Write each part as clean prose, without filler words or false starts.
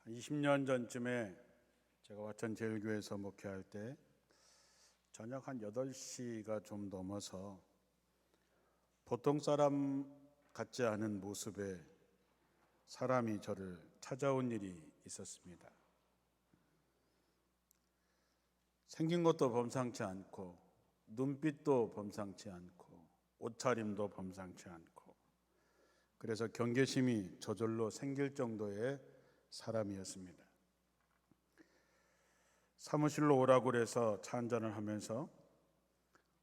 20년 전쯤에 제가 화천 제일교회에서 목회할 때 저녁 한 8시가 좀 넘어서 보통 사람 같지 않은 모습의 사람이 저를 찾아온 일이 있었습니다. 생긴 것도 범상치 않고 눈빛도 범상치 않고 옷차림도 범상치 않고 그래서 경계심이 저절로 생길 정도의 사람이었습니다. 사무실로 오라고 그래서 차 한잔을 하면서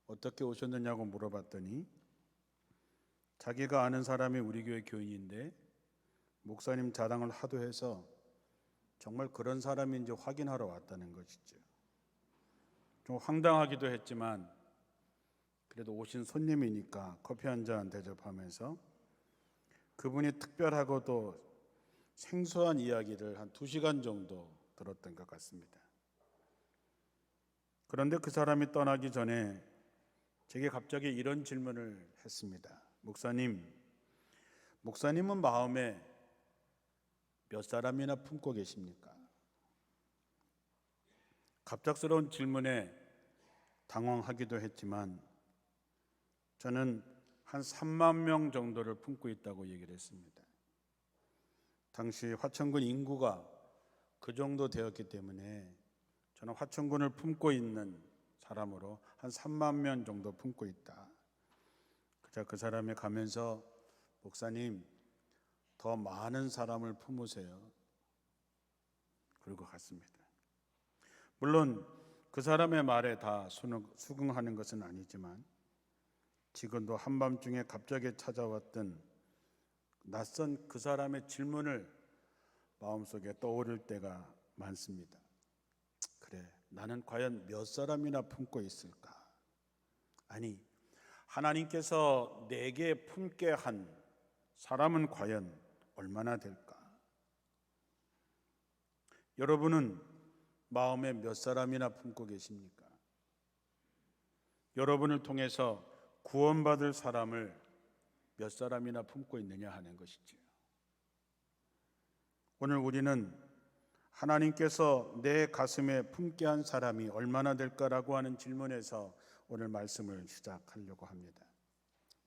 어떻게 오셨느냐고 물어봤더니 자기가 아는 사람이 우리 교회 교인인데 목사님 자랑을 하도 해서 정말 그런 사람인지 확인하러 왔다는 것이죠. 좀 황당하기도 했지만 그래도 오신 손님이니까 커피 한잔 대접하면서 그분이 특별하고도 생소한 이야기를 한 2시간 정도 들었던 것 같습니다. 그런데 그 사람이 떠나기 전에 제게 갑자기 이런 질문을 했습니다. 목사님은 마음에 몇 사람이나 품고 계십니까? 갑작스러운 질문에 당황하기도 했지만 저는 한 3만 명 정도를 품고 있다고 얘기를 했습니다. 당시 화천군 인구가 그 정도 되었기 때문에 저는 화천군을 품고 있는 사람으로 한 3만 명 정도 품고 있다. 그자 그 사람이 가면서 목사님 더 많은 사람을 품으세요. 그러고 갔습니다. 물론 그 사람의 말에 다 수긍하는 것은 아니지만 지금도 한밤중에 갑자기 찾아왔던 낯선 그 사람의 질문을 마음속에 떠오를 때가 많습니다. 그래, 나는 과연 몇 사람이나 품고 있을까? 아니, 하나님께서 내게 품게 한 사람은 과연 얼마나 될까? 여러분은 마음에 몇 사람이나 품고 계십니까? 여러분을 통해서 구원받을 사람을 몇 사람이나 품고 있느냐 하는 것이지요. 오늘 우리는 하나님께서 내 가슴에 품게 한 사람이 얼마나 될까라고 하는 질문에서 오늘 말씀을 시작하려고 합니다.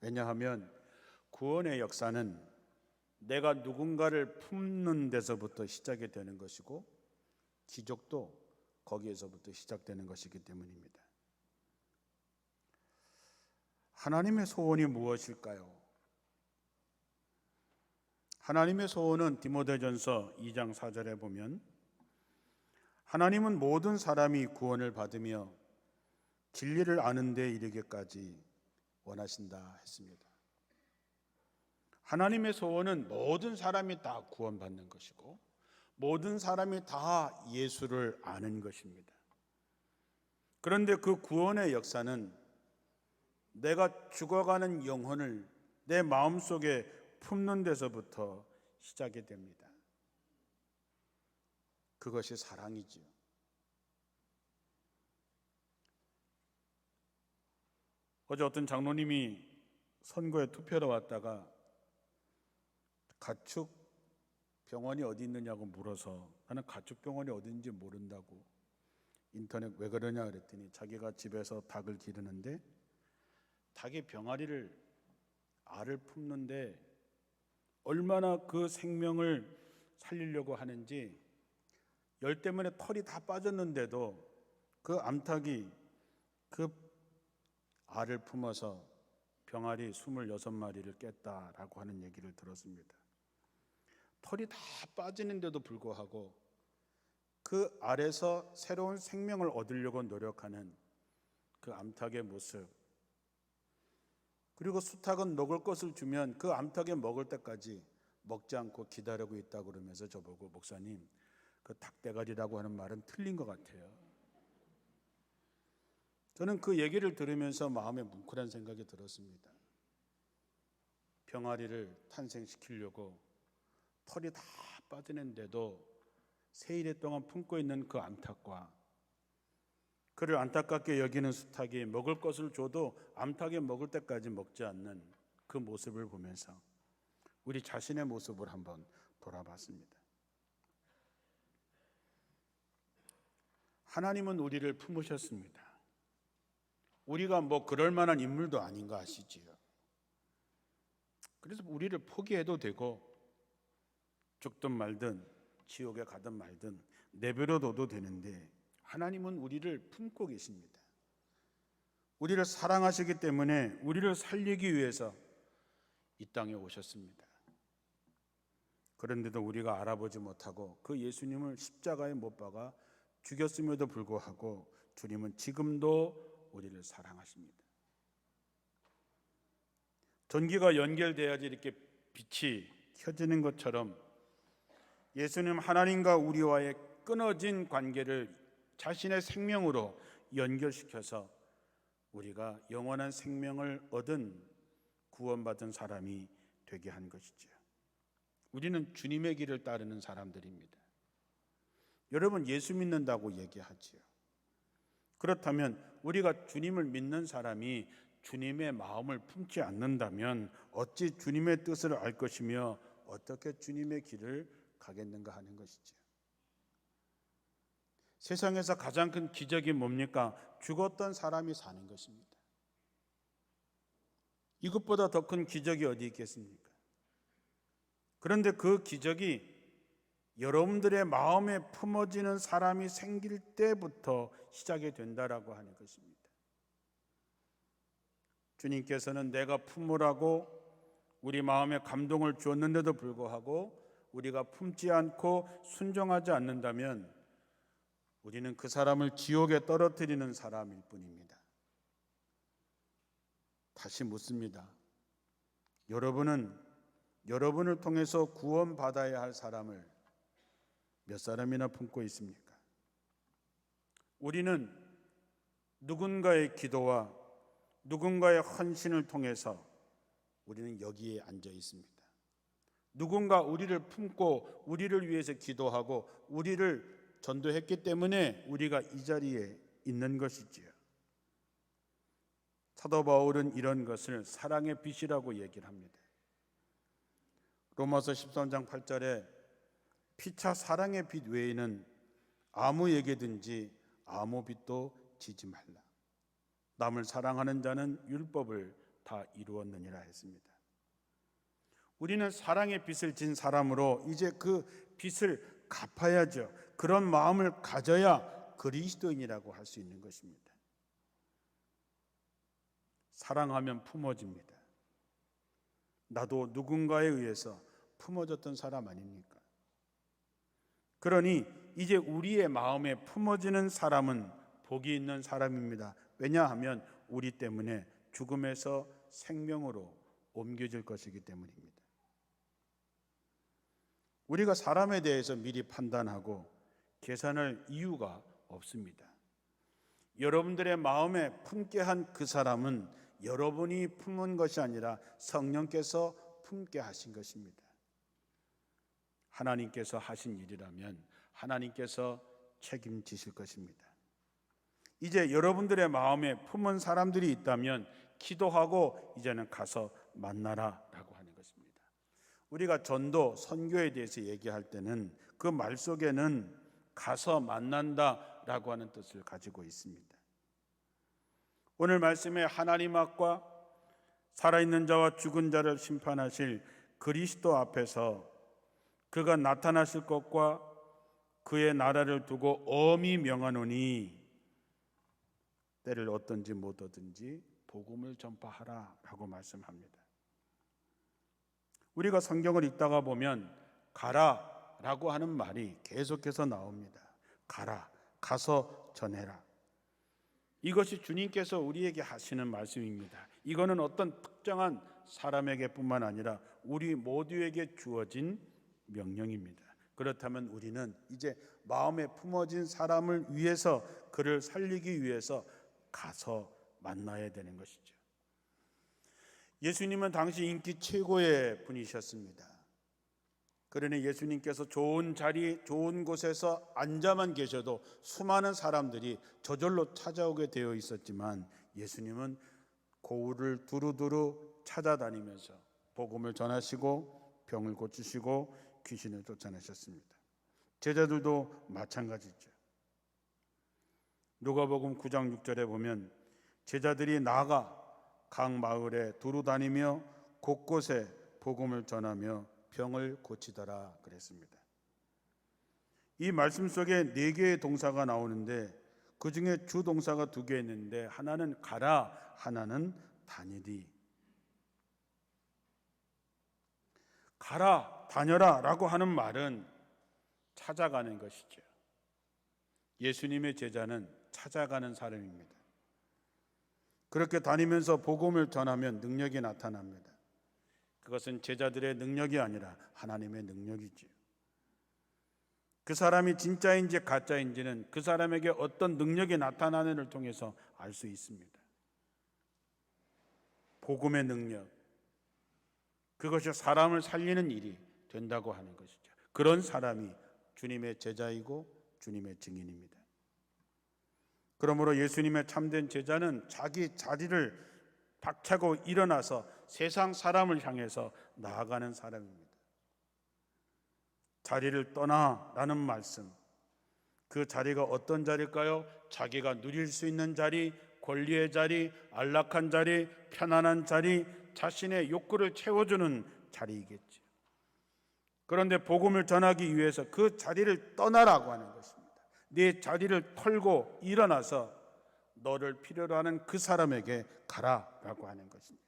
왜냐하면 구원의 역사는 내가 누군가를 품는 데서부터 시작이 되는 것이고 기적도 거기에서부터 시작되는 것이기 때문입니다. 하나님의 소원이 무엇일까요? 하나님의 소원은 디모데전서 2장 4절에 보면 하나님은 모든 사람이 구원을 받으며 진리를 아는 데 이르기까지 원하신다 했습니다. 하나님의 소원은 모든 사람이 다 구원받는 것이고 모든 사람이 다 예수를 아는 것입니다. 그런데 그 구원의 역사는 내가 죽어가는 영혼을 내 마음속에 품는 데서부터 시작이 됩니다. 그것이 사랑이지요. 어제 어떤 장로님이 선거에 투표로 왔다가 가축 병원이 어디 있느냐고 물어서 나는 가축 병원이 어딘지 모른다고 인터넷 왜 그러냐 그랬더니 자기가 집에서 닭을 기르는데 닭이 알을 품는데 얼마나 그 생명을 살리려고 하는지 열 때문에 털이 다 빠졌는데도 그 암탉이 그 알을 품어서 병아리 26마리를 깼다라고 하는 얘기를 들었습니다. 털이 다 빠지는데도 불구하고 그 알에서 새로운 생명을 얻으려고 노력하는 그 암탉의 모습, 그리고 수탉은 먹을 것을 주면 그 암탉이 먹을 때까지 먹지 않고 기다리고 있다고 그러면서 저보고 목사님 그 닭대가리라고 하는 말은 틀린 것 같아요. 저는 그 얘기를 들으면서 마음에 뭉클한 생각이 들었습니다. 병아리를 탄생시키려고 털이 다 빠지는데도 세일에 동안 품고 있는 그 암탉과 그를 안타깝게 여기는 수탉이 먹을 것을 줘도 암탉이 먹을 때까지 먹지 않는 그 모습을 보면서 우리 자신의 모습을 한번 돌아봤습니다. 하나님은 우리를 품으셨습니다. 우리가 뭐 그럴 만한 인물도 아닌 거 아시지요? 그래서 우리를 포기해도 되고 죽든 말든 지옥에 가든 말든 내버려둬도 되는데 하나님은 우리를 품고 계십니다. 우리를 사랑하시기 때문에 우리를 살리기 위해서 이 땅에 오셨습니다. 그런데도 우리가 알아보지 못하고 그 예수님을 십자가에 못 박아 죽였음에도 불구하고 주님은 지금도 우리를 사랑하십니다. 전기가 연결돼야지 이렇게 빛이 켜지는 것처럼 예수님 하나님과 우리와의 끊어진 관계를 자신의 생명으로 연결시켜서 우리가 영원한 생명을 얻은 구원받은 사람이 되게 한 것이죠. 우리는 주님의 길을 따르는 사람들입니다. 여러분 예수 믿는다고 얘기하지요. 그렇다면 우리가 주님을 믿는 사람이 주님의 마음을 품지 않는다면 어찌 주님의 뜻을 알 것이며 어떻게 주님의 길을 가겠는가 하는 것이죠. 세상에서 가장 큰 기적이 뭡니까? 죽었던 사람이 사는 것입니다. 이것보다 더 큰 기적이 어디 있겠습니까? 그런데 그 기적이 여러분들의 마음에 품어지는 사람이 생길 때부터 시작이 된다라고 하는 것입니다. 주님께서는 내가 품으라고 우리 마음에 감동을 주었는데도 불구하고 우리가 품지 않고 순종하지 않는다면 우리는 그 사람을 지옥에 떨어뜨리는 사람일 뿐입니다. 다시 묻습니다. 여러분을 통해서 구원받아야 할 사람을 몇 사람이나 품고 있습니까? 우리는 누군가의 기도와 누군가의 헌신을 통해서 우리는 여기에 앉아 있습니다. 누군가 우리를 품고 우리를 위해서 기도하고 우리를 전도했기 때문에 우리가 이 자리에 있는 것이지요. 사도 바울은 이런 것을 사랑의 빛이라고 얘기를 합니다. 로마서 13장 8절에 피차 사랑의 빛 외에는 아무에게든지 아무 빛도 지지 말라. 남을 사랑하는 자는 율법을 다 이루었느니라 했습니다. 우리는 사랑의 빛을 진 사람으로 이제 그 빛을 갚아야죠. 그런 마음을 가져야 그리스도인이라고 할 수 있는 것입니다. 사랑하면 품어집니다. 나도 누군가에 의해서 품어졌던 사람 아닙니까? 그러니 이제 우리의 마음에 품어지는 사람은 복이 있는 사람입니다. 왜냐하면 우리 때문에 죽음에서 생명으로 옮겨질 것이기 때문입니다. 우리가 사람에 대해서 미리 판단하고 계산할 이유가 없습니다. 여러분들의 마음에 품게 한 그 사람은 여러분이 품은 것이 아니라 성령께서 품게 하신 것입니다. 하나님께서 하신 일이라면 하나님께서 책임지실 것입니다. 이제 여러분들의 마음에 품은 사람들이 있다면 기도하고 이제는 가서 만나라라고 하는 것입니다. 우리가 전도, 선교에 대해서 얘기할 때는 그 말 속에는 가서 만난다라고 하는 뜻을 가지고 있습니다. 오늘 말씀에 하나님 앞과 살아있는 자와 죽은 자를 심판하실 그리스도 앞에서 그가 나타나실 것과 그의 나라를 두고 엄히 명하노니 때를 얻든지 못 얻든지 복음을 전파하라라고 말씀합니다. 우리가 성경을 읽다가 보면 가라라고 하는 말이 계속해서 나옵니다. 가라, 가서 전해라. 이것이 주님께서 우리에게 하시는 말씀입니다. 이거는 어떤 특정한 사람에게뿐만 아니라 우리 모두에게 주어진 명령입니다. 그렇다면 우리는 이제 마음에 품어진 사람을 위해서 그를 살리기 위해서 가서 만나야 되는 것이죠. 예수님은 당시 인기 최고의 분이셨습니다. 그러니 예수님께서 좋은 자리, 좋은 곳에서 앉아만 계셔도 수많은 사람들이 저절로 찾아오게 되어 있었지만 예수님은 고울을 두루두루 찾아다니면서 복음을 전하시고 병을 고치시고 귀신을 쫓아내셨습니다. 제자들도 마찬가지죠. 누가복음 9장 6절에 보면 제자들이 나아가 각 마을에 두루 다니며 곳곳에 복음을 전하며 병을 고치더라 그랬습니다. 이 말씀 속에 4개의 동사가 나오는데 그 중에 주 동사가 2개 있는데 하나는 가라, 하나는 다니리. 가라, 다녀라 라고 하는 말은 찾아가는 것이죠. 예수님의 제자는 찾아가는 사람입니다. 그렇게 다니면서 복음을 전하면 능력이 나타납니다. 그것은 제자들의 능력이 아니라 하나님의 능력이지요. 그 사람이 진짜인지 가짜인지는 그 사람에게 어떤 능력이 나타나는를 통해서 알 수 있습니다. 복음의 능력, 그것이 사람을 살리는 일이 된다고 하는 것이죠. 그런 사람이 주님의 제자이고 주님의 증인입니다. 그러므로 예수님의 참된 제자는 자기 자리를 박차고 일어나서 세상 사람을 향해서 나아가는 사람입니다. 자리를 떠나라는 말씀, 그 자리가 어떤 자리일까요? 자기가 누릴 수 있는 자리, 권리의 자리, 안락한 자리, 편안한 자리, 자신의 욕구를 채워주는 자리이겠죠. 그런데 복음을 전하기 위해서 그 자리를 떠나라고 하는 것입니다. 네 자리를 털고 일어나서 너를 필요로 하는 그 사람에게 가라라고 하는 것입니다.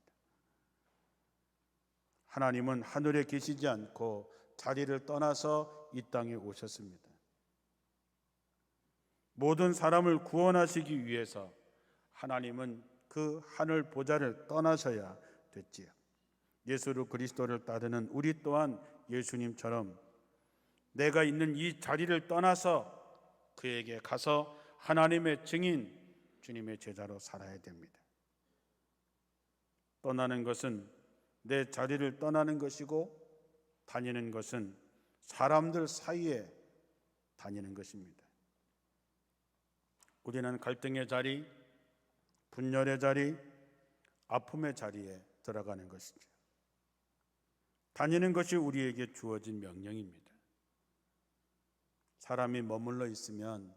하나님은 하늘에 계시지 않고 자리를 떠나서 이 땅에 오셨습니다. 모든 사람을 구원하시기 위해서 하나님은 그 하늘 보좌를 떠나셔야 됐지요. 예수 그리스도를 따르는 우리 또한 예수님처럼 내가 있는 이 자리를 떠나서 그에게 가서 하나님의 증인, 주님의 제자로 살아야 됩니다. 떠나는 것은 내 자리를 떠나는 것이고 다니는 것은 사람들 사이에 다니는 것입니다. 우리는 갈등의 자리, 분열의 자리, 아픔의 자리에 들어가는 것이죠. 다니는 것이 우리에게 주어진 명령입니다. 사람이 머물러 있으면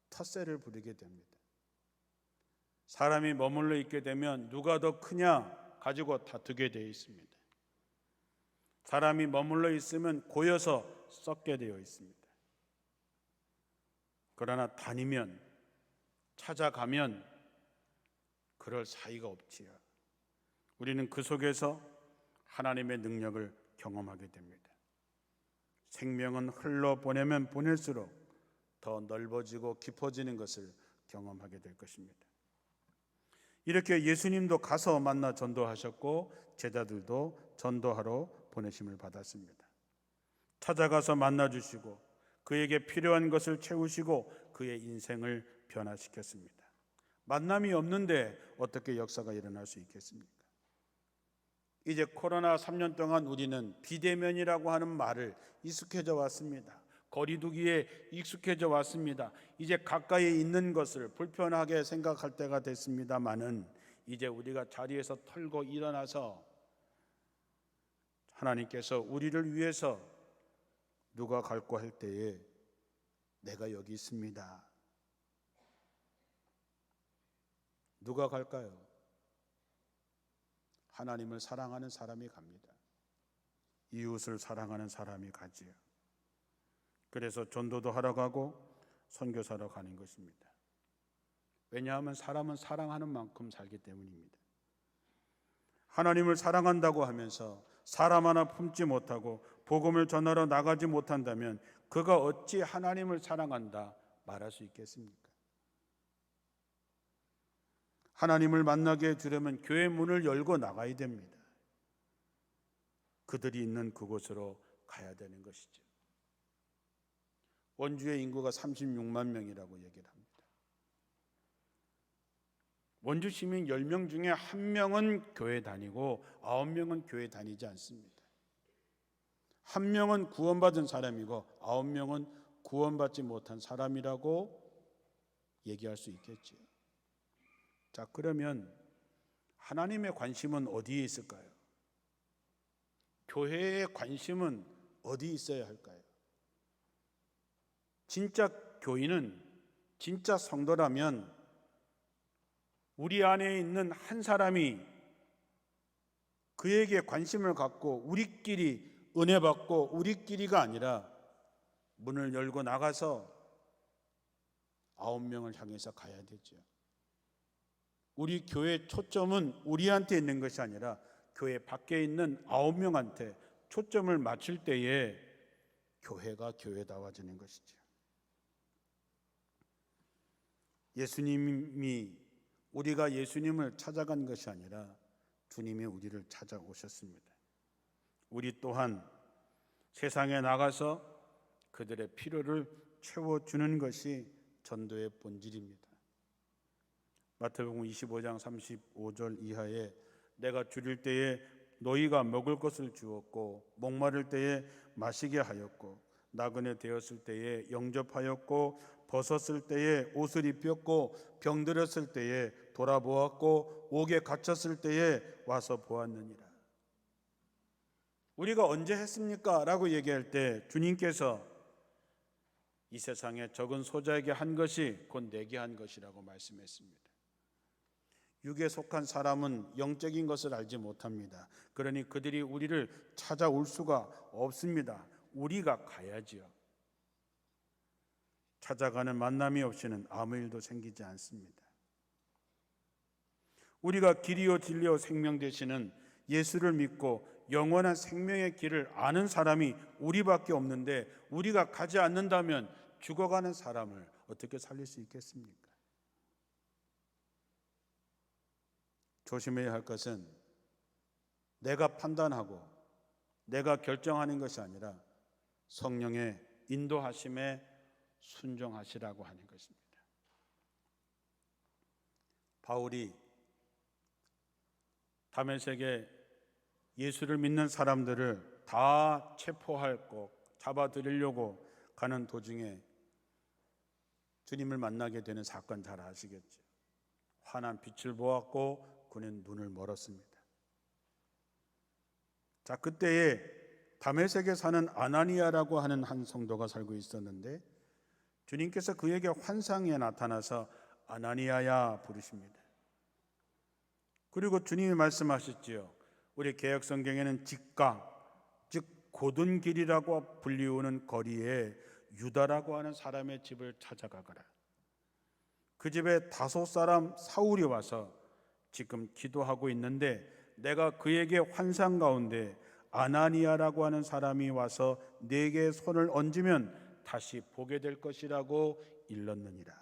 텃세를 부리게 됩니다. 사람이 머물러 있게 되면 누가 더 크냐 가지고 다투게 되어 있습니다. 사람이 머물러 있으면 고여서 썩게 되어 있습니다. 그러나 다니면, 찾아가면 그럴 사이가 없지요. 우리는 그 속에서 하나님의 능력을 경험하게 됩니다. 생명은 흘러보내면 보낼수록 더 넓어지고 깊어지는 것을 경험하게 될 것입니다. 이렇게 예수님도 가서 만나 전도하셨고 제자들도 전도하러 보내심을 받았습니다. 찾아가서 만나주시고 그에게 필요한 것을 채우시고 그의 인생을 변화시켰습니다. 만남이 없는데 어떻게 역사가 일어날 수 있겠습니까? 이제 코로나 3년 동안 우리는 비대면이라고 하는 말을 익숙해져 왔습니다. 거리두기에 익숙해져 왔습니다. 이제 가까이 있는 것을 불편하게 생각할 때가 됐습니다마는 이제 우리가 자리에서 털고 일어나서 하나님께서 우리를 위해서 누가 갈고 할 때에 내가 여기 있습니다. 누가 갈까요? 하나님을 사랑하는 사람이 갑니다. 이웃을 사랑하는 사람이 가지요. 그래서 전도도 하러 가고 선교사로 가는 것입니다. 왜냐하면 사람은 사랑하는 만큼 살기 때문입니다. 하나님을 사랑한다고 하면서 사람 하나 품지 못하고 복음을 전하러 나가지 못한다면 그가 어찌 하나님을 사랑한다 말할 수 있겠습니까? 하나님을 만나게 해주려면 교회 문을 열고 나가야 됩니다. 그들이 있는 그곳으로 가야 되는 것이죠. 원주의 인구가 36만 명이라고 얘기를 합니다. 원주 시민 10명 중에 1명은 교회 다니고 9명은 교회 다니지 않습니다. 1명은 구원받은 사람이고 9명은 구원받지 못한 사람이라고 얘기할 수 있겠지요. 자, 그러면 하나님의 관심은 어디에 있을까요? 교회의 관심은 어디에 있어야 할까요? 진짜 교인은 진짜 성도라면 우리 안에 있는 한 사람이 그에게 관심을 갖고 우리끼리 은혜 받고 우리끼리가 아니라 문을 열고 나가서 9명을 향해서 가야 되죠. 우리 교회 초점은 우리한테 있는 것이 아니라 교회 밖에 있는 9명한테 초점을 맞출 때에 교회가 교회다워지는 것이죠. 예수님이 우리가 예수님을 찾아간 것이 아니라 주님이 우리를 찾아오셨습니다. 우리 또한 세상에 나가서 그들의 필요를 채워주는 것이 전도의 본질입니다. 마태복음 25장 35절 이하에 내가 줄일 때에 너희가 먹을 것을 주었고 목마를 때에 마시게 하였고 나그네 되었을 때에 영접하였고 벗었을 때에 옷을 입혔고 병들었을 때에 돌아보았고 옥에 갇혔을 때에 와서 보았느니라. 우리가 언제 했습니까? 라고 얘기할 때 주님께서 이 세상에 적은 소자에게 한 것이 곧 내게 한 것이라고 말씀했습니다. 육에 속한 사람은 영적인 것을 알지 못합니다. 그러니 그들이 우리를 찾아올 수가 없습니다. 우리가 가야지요. 찾아가는 만남이 없이는 아무 일도 생기지 않습니다. 우리가 길이요 진리요 생명 되시는 예수를 믿고 영원한 생명의 길을 아는 사람이 우리밖에 없는데 우리가 가지 않는다면 죽어가는 사람을 어떻게 살릴 수 있겠습니까? 조심해야 할 것은 내가 판단하고 내가 결정하는 것이 아니라 성령의 인도하심에 순종하시라고 하는 것입니다. 바울이 다메섹에 예수를 믿는 사람들을 다 체포하고 잡아들이려고 가는 도중에 주님을 만나게 되는 사건 잘 아시겠죠? 환한 빛을 보았고 그는 눈을 멀었습니다. 자, 그때에 다메섹에 사는 아나니아라고 하는 한 성도가 살고 있었는데 주님께서 그에게 환상에 나타나서 아나니아야 부르십니다. 그리고 주님이 말씀하셨지요. 우리 개역 성경에는 직각, 즉 곧은 길이라고 불리우는 거리에 유다라고 하는 사람의 집을 찾아가거라. 그 집에 다소 사람 사울이 와서 지금 기도하고 있는데 내가 그에게 환상 가운데 아나니아라고 하는 사람이 와서 내게 손을 얹으면 다시 보게 될 것이라고 일렀느니라.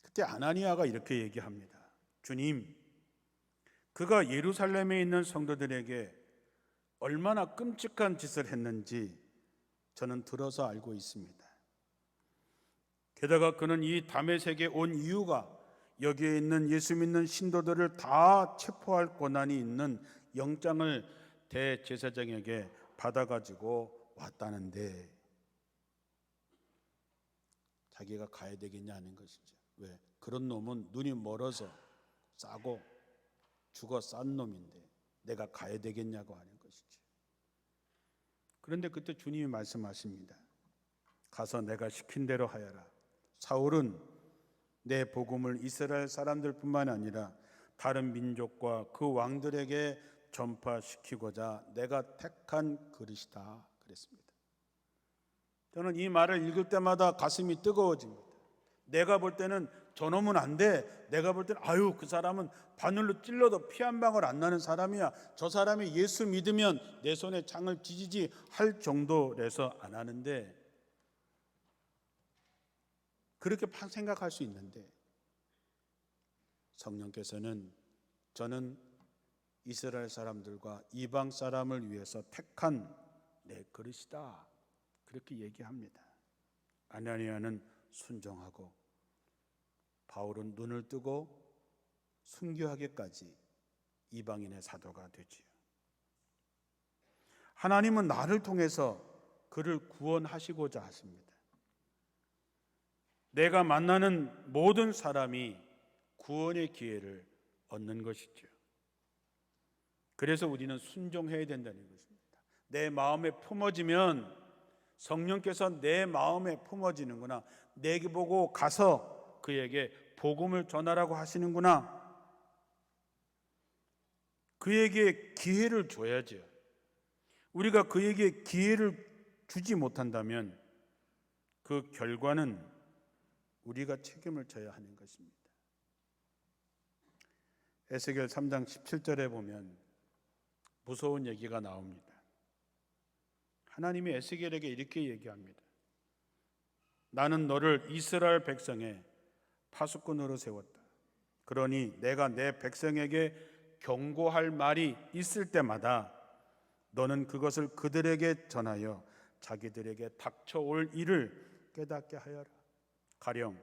그때 아나니아가 이렇게 얘기합니다. 주님, 그가 예루살렘에 있는 성도들에게 얼마나 끔찍한 짓을 했는지 저는 들어서 알고 있습니다. 게다가 그는 이 다메섹에 온 이유가 여기에 있는 예수 믿는 신도들을 다 체포할 권한이 있는 영장을 대제사장에게 받아가지고 왔다는데 자기가 가야 되겠냐는 것이죠. 왜? 그런 놈은 눈이 멀어서 싸고 죽어 싼 놈인데 내가 가야 되겠냐고 하는 것이죠. 그런데 그때 주님이 말씀하십니다. 가서 내가 시킨 대로 하여라. 사울은 내 복음을 이스라엘 사람들뿐만 아니라 다른 민족과 그 왕들에게 전파시키고자 내가 택한 그릇이다 그랬습니다. 저는 이 말을 읽을 때마다 가슴이 뜨거워집니다. 내가 볼 때는 저놈은 안 돼. 내가 볼 때는 아유 그 사람은 바늘로 찔러도 피 한 방울 안 나는 사람이야. 저 사람이 예수 믿으면 내 손에 창을 쥐지지 할 정도라서 안 하는데 그렇게 생각할 수 있는데 성령께서는 저는 이스라엘 사람들과 이방 사람을 위해서 택한 내 그릇이다 그렇게 얘기합니다. 아나니아는 순종하고 바울은 눈을 뜨고 순교하기까지 이방인의 사도가 되지요. 하나님은 나를 통해서 그를 구원하시고자 하십니다. 내가 만나는 모든 사람이 구원의 기회를 얻는 것이죠. 그래서 우리는 순종해야 된다는 것입니다. 내 마음에 품어지면 성령께서 내 마음에 품어지는구나. 내게 보고 가서 그에게 복음을 전하라고 하시는구나. 그에게 기회를 줘야죠. 우리가 그에게 기회를 주지 못한다면 그 결과는 우리가 책임을 져야 하는 것입니다. 에스겔 3장 17절에 보면 무서운 얘기가 나옵니다. 하나님이 에스겔에게 이렇게 얘기합니다. 나는 너를 이스라엘 백성의 파수꾼으로 세웠다. 그러니 내가 내 백성에게 경고할 말이 있을 때마다 너는 그것을 그들에게 전하여 자기들에게 닥쳐올 일을 깨닫게 하여라. 가령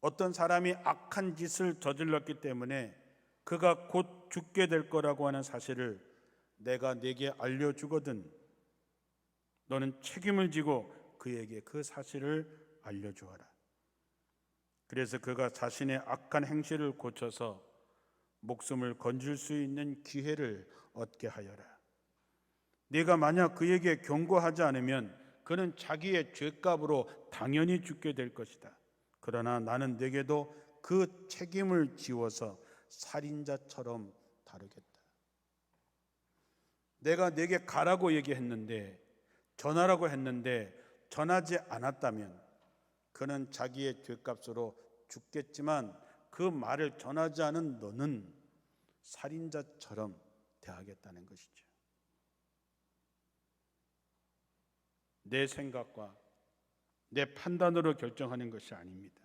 어떤 사람이 악한 짓을 저질렀기 때문에 그가 곧 죽게 될 거라고 하는 사실을 내가 네게 알려주거든 너는 책임을 지고 그에게 그 사실을 알려주어라. 그래서 그가 자신의 악한 행실을 고쳐서 목숨을 건질 수 있는 기회를 얻게 하여라. 네가 만약 그에게 경고하지 않으면 그는 자기의 죄값으로 당연히 죽게 될 것이다. 그러나 나는 네게도 그 책임을 지워서 살인자처럼 다루겠다. 내가 네게 가라고 얘기했는데 전하라고 했는데 전하지 않았다면 그는 자기의 죄값으로 죽겠지만 그 말을 전하지 않은 너는 살인자처럼 대하겠다는 것이죠. 내 생각과 내 판단으로 결정하는 것이 아닙니다.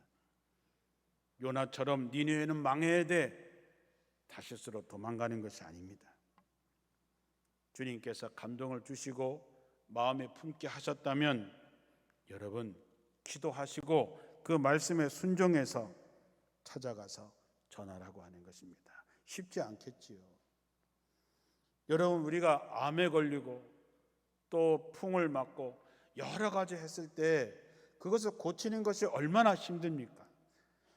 요나처럼 니느웨는 망해야 돼 다시스로 도망가는 것이 아닙니다. 주님께서 감동을 주시고 마음에 품게 하셨다면 여러분 기도하시고 그 말씀에 순종해서 찾아가서 전하라고 하는 것입니다. 쉽지 않겠지요. 여러분 우리가 암에 걸리고 또 풍을 맞고 여러 가지 했을 때 그것을 고치는 것이 얼마나 힘듭니까?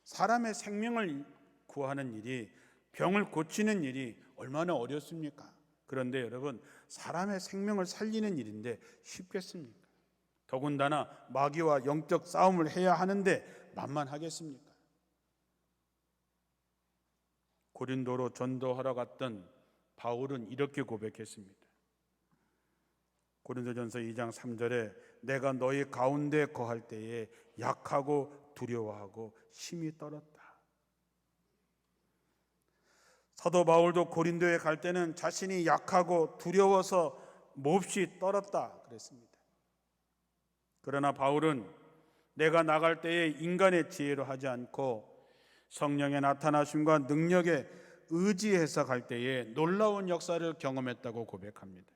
사람의 생명을 구하는 일이 병을 고치는 일이 얼마나 어렵습니까? 그런데 여러분 사람의 생명을 살리는 일인데 쉽겠습니까? 더군다나 마귀와 영적 싸움을 해야 하는데 만만하겠습니까? 고린도로 전도하러 갔던 바울은 이렇게 고백했습니다. 고린도전서 2장 3절에 내가 너희 가운데 거할 때에 약하고 두려워하고 심히 떨었다. 사도 바울도 고린도에 갈 때는 자신이 약하고 두려워서 몹시 떨었다 그랬습니다. 그러나 바울은 내가 나갈 때에 인간의 지혜로 하지 않고 성령의 나타나심과 능력에 의지해서 갈 때에 놀라운 역사를 경험했다고 고백합니다.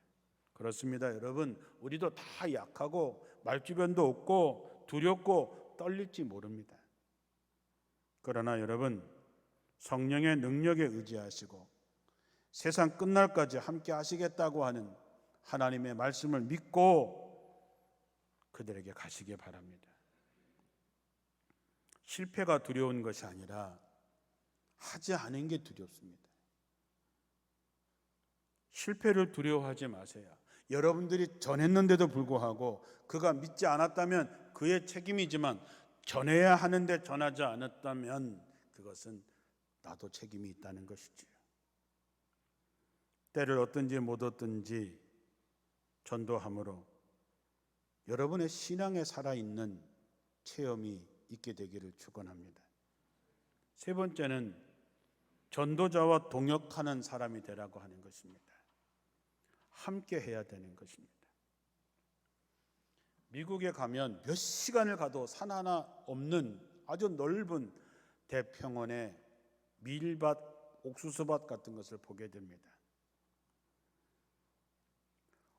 그렇습니다. 여러분 우리도 다 약하고 말주변도 없고 두렵고 떨릴지 모릅니다. 그러나 여러분 성령의 능력에 의지하시고 세상 끝날까지 함께 하시겠다고 하는 하나님의 말씀을 믿고 그들에게 가시기 바랍니다. 실패가 두려운 것이 아니라 하지 않은 게 두렵습니다. 실패를 두려워하지 마세요. 여러분들이 전했는데도 불구하고 그가 믿지 않았다면 그의 책임이지만 전해야 하는데 전하지 않았다면 그것은 나도 책임이 있다는 것이지요. 때를 얻든지 못 얻든지 전도함으로 여러분의 신앙에 살아있는 체험이 있게 되기를 축원합니다. 세 번째는 전도자와 동역하는 사람이 되라고 하는 것입니다. 함께 해야 되는 것입니다. 미국에 가면 몇 시간을 가도 산 하나 없는 아주 넓은 대평원에 밀밭, 옥수수밭 같은 것을 보게 됩니다.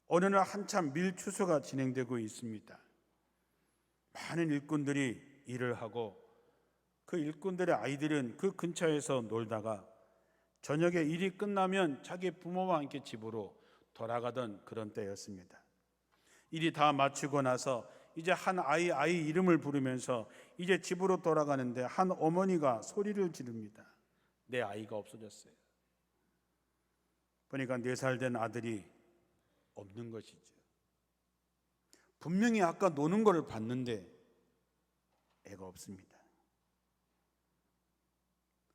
어느 날 한참 밀 추수가 진행되고 있습니다. 많은 일꾼들이 일을 하고 그 일꾼들의 아이들은 그 근처에서 놀다가 저녁에 일이 끝나면 자기 부모와 함께 집으로 돌아가던 그런 때였습니다. 일이 다 마치고 나서 이제 한 아이 이름을 부르면서 이제 집으로 돌아가는데 한 어머니가 소리를 지릅니다. 내 아이가 없어졌어요. 보니까 4살 된 아들이 없는 것이죠. 분명히 아까 노는 거를 봤는데 애가 없습니다.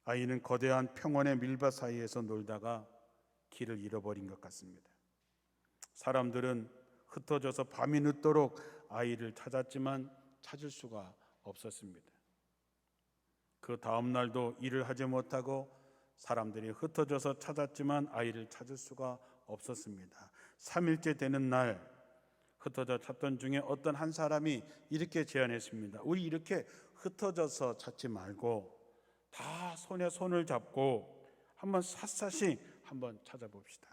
아이는 거대한 평원의 밀밭 사이에서 놀다가 길을 잃어버린 것 같습니다. 사람들은 흩어져서 밤이 늦도록 아이를 찾았지만 찾을 수가 없었습니다. 그 다음 날도 일을 하지 못하고 사람들이 흩어져서 찾았지만 아이를 찾을 수가 없었습니다. 3일째 되는 날 흩어져 찾던 중에 어떤 한 사람이 이렇게 제안했습니다. 우리 이렇게 흩어져서 찾지 말고 다 손에 손을 잡고 한번 샅샅이 한번 찾아봅시다.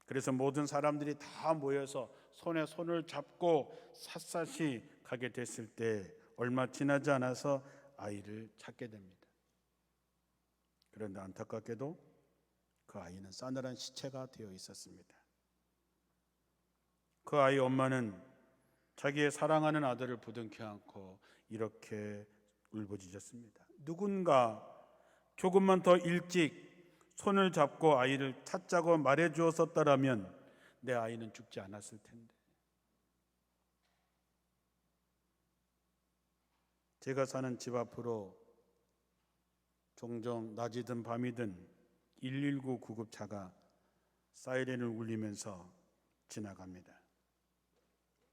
그래서 모든 사람들이 다 모여서 손에 손을 잡고 샅샅이 가게 됐을 때 얼마 지나지 않아서 아이를 찾게 됩니다. 그런데 안타깝게도 그 아이는 싸늘한 시체가 되어 있었습니다. 그 아이 엄마는 자기의 사랑하는 아들을 부둥켜 안고 이렇게 울부짖었습니다. 누군가 조금만 더 일찍 손을 잡고 아이를 찾자고 말해 주었었다라면 내 아이는 죽지 않았을 텐데. 제가 사는 집 앞으로 종종 낮이든 밤이든 119 구급차가 사이렌을 울리면서 지나갑니다.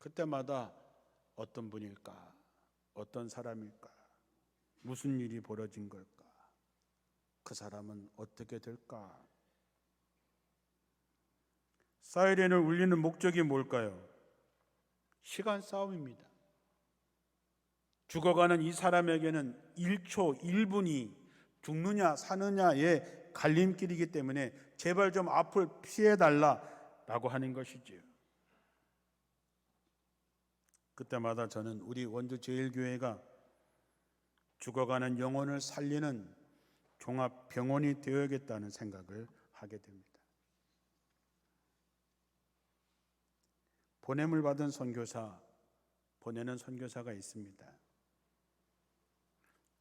그때마다 어떤 분일까? 어떤 사람일까? 무슨 일이 벌어진 걸까? 그 사람은 어떻게 될까? 사이렌을 울리는 목적이 뭘까요? 시간 싸움입니다. 죽어가는 이 사람에게는 1초, 1분이 죽느냐 사느냐의 갈림길이기 때문에 제발 좀 앞을 피해달라라고 하는 것이지요. 그때마다 저는 우리 원주제일교회가 죽어가는 영혼을 살리는 종합병원이 되어야겠다는 생각을 하게 됩니다. 보냄을 받은 선교사, 보내는 선교사가 있습니다.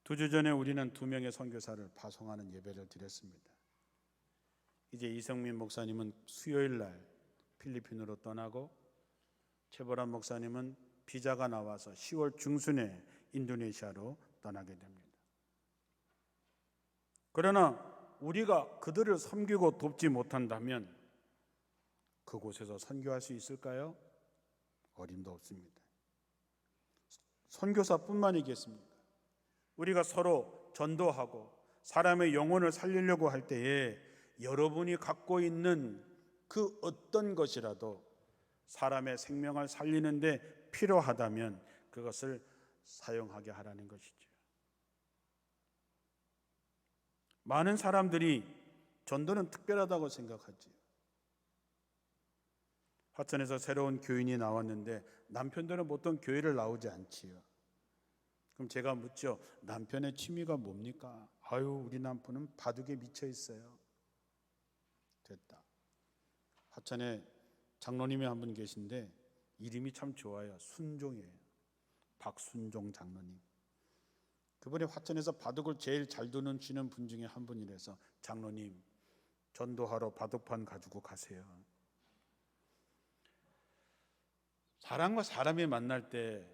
2주 전에 우리는 2명의 선교사를 파송하는 예배를 드렸습니다. 이제 이성민 목사님은 수요일 날 필리핀으로 떠나고 최보람 목사님은 비자가 나와서 10월 중순에 인도네시아로 떠나게 됩니다. 그러나 우리가 그들을 섬기고 돕지 못한다면 그곳에서 선교할 수 있을까요? 어림도 없습니다. 선교사뿐만이겠습니까? 우리가 서로 전도하고 사람의 영혼을 살리려고 할 때에 여러분이 갖고 있는 그 어떤 것이라도 사람의 생명을 살리는데 필요하다면 그것을 사용하게 하라는 것이죠. 많은 사람들이 전도는 특별하다고 생각하지요. 화천에서 새로운 교인이 나왔는데 남편들은 보통 교회를 나오지 않지요. 그럼 제가 묻죠. 남편의 취미가 뭡니까? 아유, 우리 남편은 바둑에 미쳐 있어요. 됐다. 화천에 장로님이 한 분 계신데 이름이 참 좋아요. 순종이에요. 박순종 장로님. 그분이 화천에서 바둑을 제일 잘 두는 치는 분 중에 한 분이라서 장로님 전도하러 바둑판 가지고 가세요. 사람과 사람이 만날 때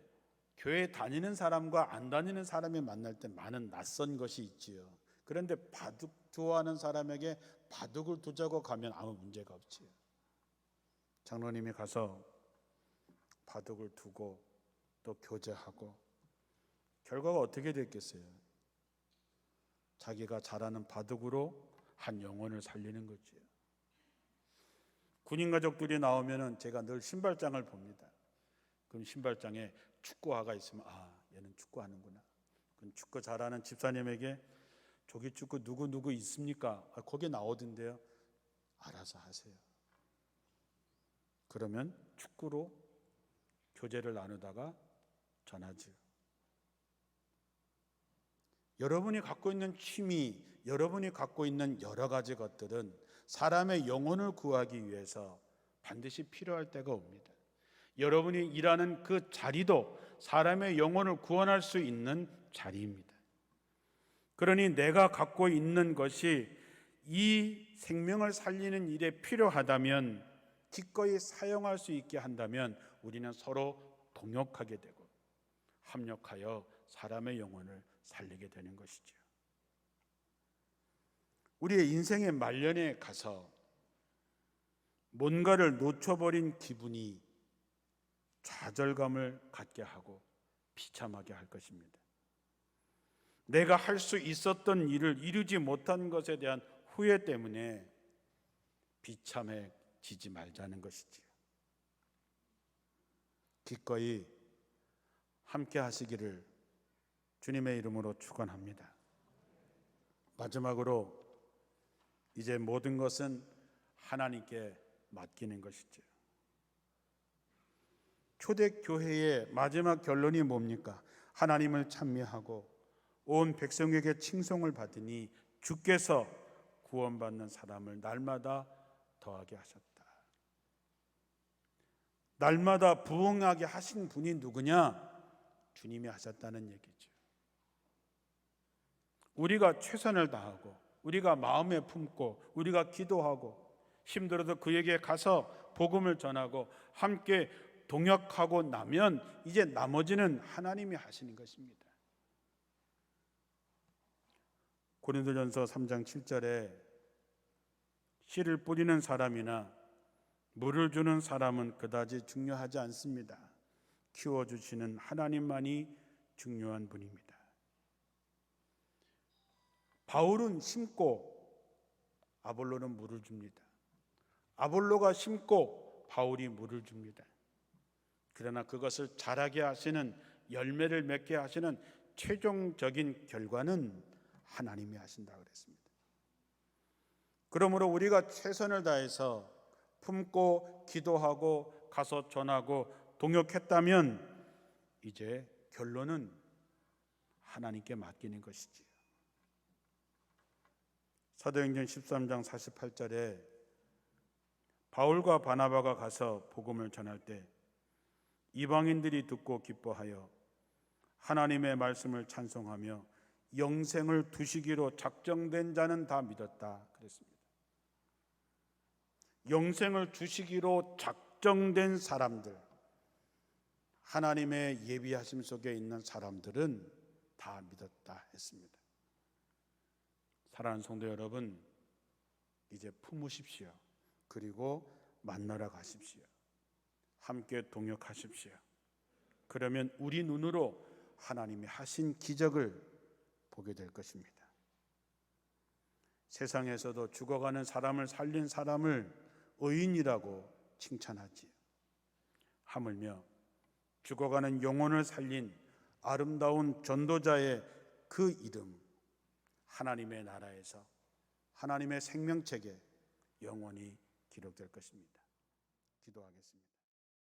교회 다니는 사람과 안 다니는 사람이 만날 때 많은 낯선 것이 있지요. 그런데 바둑 좋아하는 사람에게 바둑을 두자고 가면 아무 문제가 없지요. 장로님이 가서 바둑을 두고 또 교제하고 결과가 어떻게 됐겠어요? 자기가 잘하는 바둑으로 한 영혼을 살리는 거지요. 군인 가족들이 나오면은 제가 늘 신발장을 봅니다. 그럼 신발장에 축구화가 있으면 얘는 축구하는구나. 그럼 축구 잘하는 집사님에게 조기 축구 누구 있습니까? 거기 나오던데요. 알아서 하세요. 그러면 축구로 교제를 나누다가 전하지요. 여러분이 갖고 있는 취미, 여러분이 갖고 있는 여러 가지 것들은 사람의 영혼을 구하기 위해서 반드시 필요할 때가 옵니다. 여러분이 일하는 그 자리도 사람의 영혼을 구원할 수 있는 자리입니다. 그러니 내가 갖고 있는 것이 이 생명을 살리는 일에 필요하다면 기꺼이 사용할 수 있게 한다면 우리는 서로 동역하게 되고 합력하여 사람의 영혼을 살리게 되는 것이죠. 우리의 인생의 말년에 가서 뭔가를 놓쳐버린 기분이 좌절감을 갖게 하고 비참하게 할 것입니다. 내가 할 수 있었던 일을 이루지 못한 것에 대한 후회 때문에 비참해지지 말자는 것이지요. 기꺼이 함께 하시기를 주님의 이름으로 축원합니다. 마지막으로 이제 모든 것은 하나님께 맡기는 것이죠. 초대교회의 마지막 결론이 뭡니까? 하나님을 찬미하고 온 백성에게 칭송을 받으니 주께서 구원받는 사람을 날마다 더하게 하셨다. 날마다 부흥하게 하신 분이 누구냐? 주님이 하셨다는 얘기죠. 우리가 최선을 다하고 우리가 마음에 품고 우리가 기도하고 힘들어도 그에게 가서 복음을 전하고 함께 동역하고 나면 이제 나머지는 하나님이 하시는 것입니다. 고린도전서 3장 7절에 씨를 뿌리는 사람이나 물을 주는 사람은 그다지 중요하지 않습니다. 키워주시는 하나님만이 중요한 분입니다. 바울은 심고 아볼로는 물을 줍니다. 아볼로가 심고 바울이 물을 줍니다. 그러나 그것을 자라게 하시는, 열매를 맺게 하시는 최종적인 결과는 하나님이 하신다 그랬습니다. 그러므로 우리가 최선을 다해서 품고 기도하고 가서 전하고 동역했다면 이제 결론은 하나님께 맡기는 것이지요. 사도행전 13장 48절에 바울과 바나바가 가서 복음을 전할 때 이방인들이 듣고 기뻐하여 하나님의 말씀을 찬송하며 영생을 두시기로 작정된 자는 다 믿었다 그랬습니다. 영생을 주시기로 작정된 사람들, 하나님의 예비하심 속에 있는 사람들은 다 믿었다 했습니다. 사랑하는 성도 여러분, 이제 품으십시오. 그리고 만나러 가십시오. 함께 동역하십시오. 그러면 우리 눈으로 하나님이 하신 기적을 보게 될 것입니다. 세상에서도 죽어가는 사람을 살린 사람을 의인이라고 칭찬하지요. 하물며 죽어가는 영혼을 살린 아름다운 전도자의 그 이름, 하나님의 나라에서 하나님의 생명책에 영원히 기록될 것입니다. 기도하겠습니다.